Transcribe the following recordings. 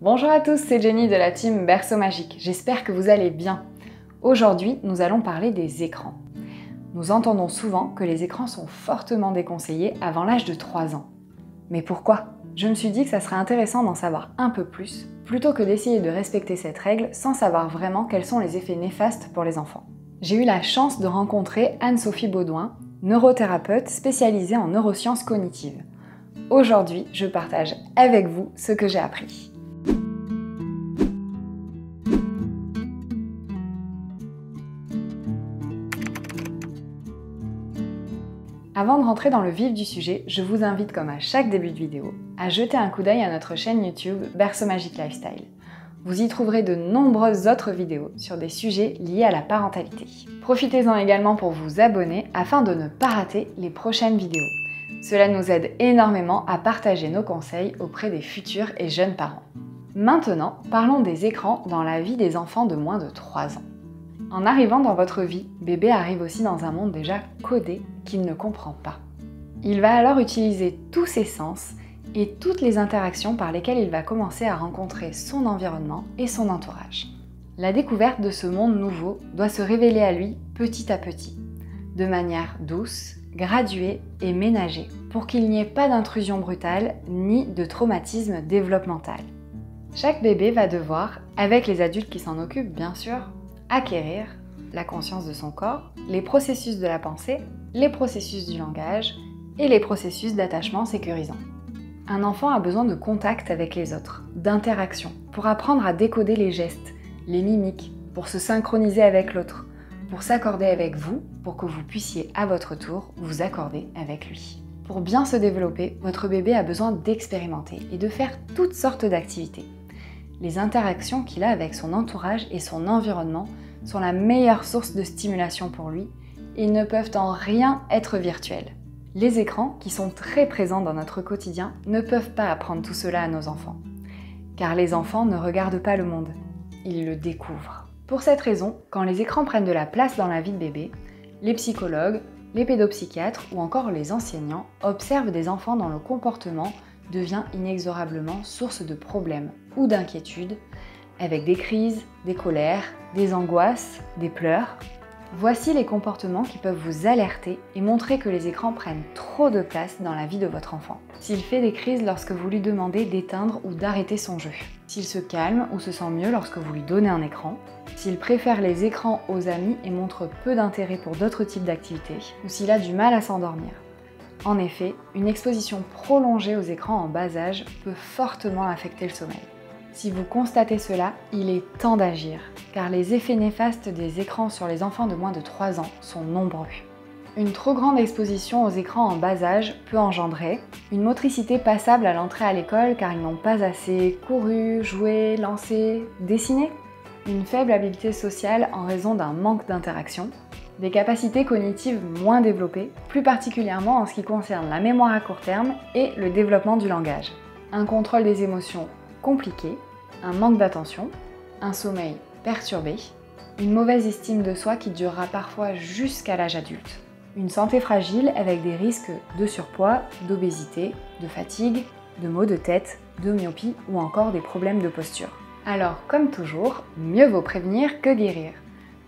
Bonjour à tous, c'est Jenny de la team Berceau Magique. J'espère que vous allez bien. Aujourd'hui, nous allons parler des écrans. Nous entendons souvent que les écrans sont fortement déconseillés avant l'âge de 3 ans. Mais pourquoi? Je me suis dit que ça serait intéressant d'en savoir un peu plus, plutôt que d'essayer de respecter cette règle sans savoir vraiment quels sont les effets néfastes pour les enfants. J'ai eu la chance de rencontrer Anne-Sophie Baudouin, neurothérapeute spécialisée en neurosciences cognitives. Aujourd'hui, je partage avec vous ce que j'ai appris. Avant de rentrer dans le vif du sujet, je vous invite, comme à chaque début de vidéo, à jeter un coup d'œil à notre chaîne YouTube Berceau Magique Lifestyle. Vous y trouverez de nombreuses autres vidéos sur des sujets liés à la parentalité. Profitez-en également pour vous abonner afin de ne pas rater les prochaines vidéos. Cela nous aide énormément à partager nos conseils auprès des futurs et jeunes parents. Maintenant, parlons des écrans dans la vie des enfants de moins de 3 ans. En arrivant dans votre vie, bébé arrive aussi dans un monde déjà codé qu'il ne comprend pas. Il va alors utiliser tous ses sens et toutes les interactions par lesquelles il va commencer à rencontrer son environnement et son entourage. La découverte de ce monde nouveau doit se révéler à lui petit à petit, de manière douce, graduée et ménagée, pour qu'il n'y ait pas d'intrusion brutale ni de traumatisme développemental. Chaque bébé va devoir, avec les adultes qui s'en occupent bien sûr, acquérir la conscience de son corps, les processus de la pensée, les processus du langage et les processus d'attachement sécurisant. Un enfant a besoin de contact avec les autres, d'interaction, pour apprendre à décoder les gestes, les mimiques, pour se synchroniser avec l'autre, pour s'accorder avec vous, pour que vous puissiez à votre tour vous accorder avec lui. Pour bien se développer, votre bébé a besoin d'expérimenter et de faire toutes sortes d'activités. Les interactions qu'il a avec son entourage et son environnement sont la meilleure source de stimulation pour lui et ne peuvent en rien être virtuels. Les écrans, qui sont très présents dans notre quotidien, ne peuvent pas apprendre tout cela à nos enfants. Car les enfants ne regardent pas le monde, ils le découvrent. Pour cette raison, quand les écrans prennent de la place dans la vie de bébé, les psychologues, les pédopsychiatres ou encore les enseignants observent des enfants dont le comportement devient inexorablement source de problèmes ou d'inquiétudes, avec des crises, des colères, des angoisses, des pleurs. Voici les comportements qui peuvent vous alerter et montrer que les écrans prennent trop de place dans la vie de votre enfant. S'il fait des crises lorsque vous lui demandez d'éteindre ou d'arrêter son jeu. S'il se calme ou se sent mieux lorsque vous lui donnez un écran. S'il préfère les écrans aux amis et montre peu d'intérêt pour d'autres types d'activités. Ou s'il a du mal à s'endormir. En effet, une exposition prolongée aux écrans en bas âge peut fortement affecter le sommeil. Si vous constatez cela, il est temps d'agir, car les effets néfastes des écrans sur les enfants de moins de 3 ans sont nombreux. Une trop grande exposition aux écrans en bas âge peut engendrer une motricité passable à l'entrée à l'école car ils n'ont pas assez couru, joué, lancé, dessiné, une faible habileté sociale en raison d'un manque d'interaction, des capacités cognitives moins développées, plus particulièrement en ce qui concerne la mémoire à court terme et le développement du langage, un contrôle des émotions compliqué, un manque d'attention, un sommeil perturbé, une mauvaise estime de soi qui durera parfois jusqu'à l'âge adulte, une santé fragile avec des risques de surpoids, d'obésité, de fatigue, de maux de tête, de myopie ou encore des problèmes de posture. Alors, comme toujours, mieux vaut prévenir que guérir.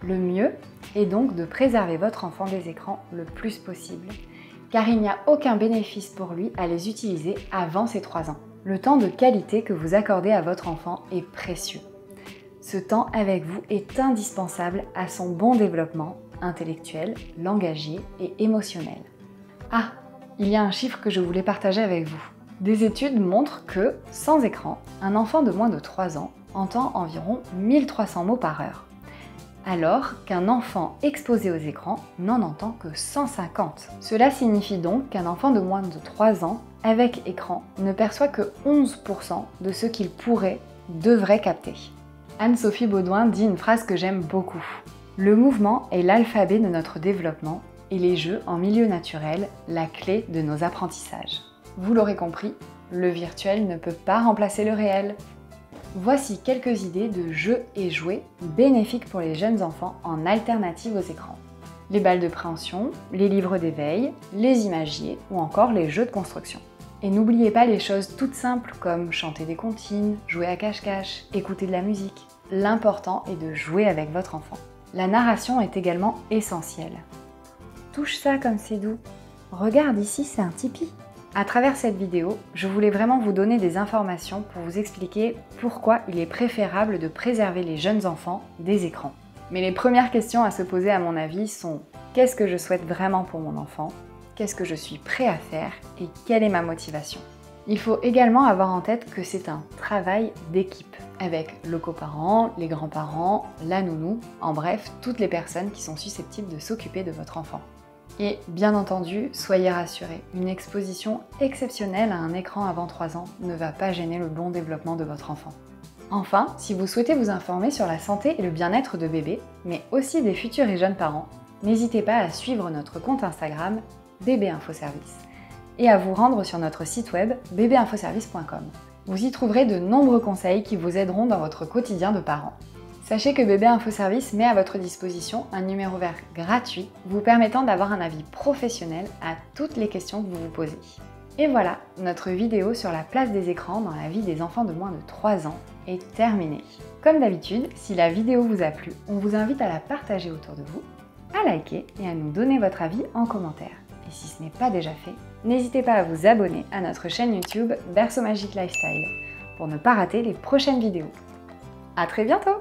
Le mieux est donc de préserver votre enfant des écrans le plus possible, car il n'y a aucun bénéfice pour lui à les utiliser avant ses 3 ans. Le temps de qualité que vous accordez à votre enfant est précieux. Ce temps avec vous est indispensable à son bon développement intellectuel, langagier et émotionnel. Ah, il y a un chiffre que je voulais partager avec vous. Des études montrent que, sans écran, un enfant de moins de 3 ans entend environ 1300 mots par heure, alors qu'un enfant exposé aux écrans n'en entend que 150. Cela signifie donc qu'un enfant de moins de 3 ans avec écran ne perçoit que 11% de ce qu'il devrait capter. Anne-Sophie Baudouin dit une phrase que j'aime beaucoup. Le mouvement est l'alphabet de notre développement et les jeux en milieu naturel, la clé de nos apprentissages. Vous l'aurez compris, le virtuel ne peut pas remplacer le réel. Voici quelques idées de jeux et jouets bénéfiques pour les jeunes enfants en alternative aux écrans. Les balles de préhension, les livres d'éveil, les imagiers ou encore les jeux de construction. Et n'oubliez pas les choses toutes simples comme chanter des comptines, jouer à cache-cache, écouter de la musique. L'important est de jouer avec votre enfant. La narration est également essentielle. Touche ça comme c'est doux. Regarde ici, c'est un Tipeee. À travers cette vidéo, je voulais vraiment vous donner des informations pour vous expliquer pourquoi il est préférable de préserver les jeunes enfants des écrans. Mais les premières questions à se poser à mon avis sont: qu'est-ce que je souhaite vraiment pour mon enfant? Qu'est-ce que je suis prêt à faire? Et quelle est ma motivation? Il faut également avoir en tête que c'est un travail d'équipe, avec le coparent, les grands-parents, la nounou, en bref, toutes les personnes qui sont susceptibles de s'occuper de votre enfant. Et bien entendu, soyez rassurés, une exposition exceptionnelle à un écran avant 3 ans ne va pas gêner le bon développement de votre enfant. Enfin, si vous souhaitez vous informer sur la santé et le bien-être de bébé, mais aussi des futurs et jeunes parents, n'hésitez pas à suivre notre compte Instagram Bébé Info Service et à vous rendre sur notre site web bbinfoservice.com. Vous y trouverez de nombreux conseils qui vous aideront dans votre quotidien de parent. Sachez que Bébé Info Service met à votre disposition un numéro vert gratuit vous permettant d'avoir un avis professionnel à toutes les questions que vous vous posez. Et voilà, notre vidéo sur la place des écrans dans la vie des enfants de moins de 3 ans est terminée. Comme d'habitude, si la vidéo vous a plu, on vous invite à la partager autour de vous, à liker et à nous donner votre avis en commentaire. Et si ce n'est pas déjà fait, n'hésitez pas à vous abonner à notre chaîne YouTube Berceau Magique Lifestyle pour ne pas rater les prochaines vidéos. À très bientôt!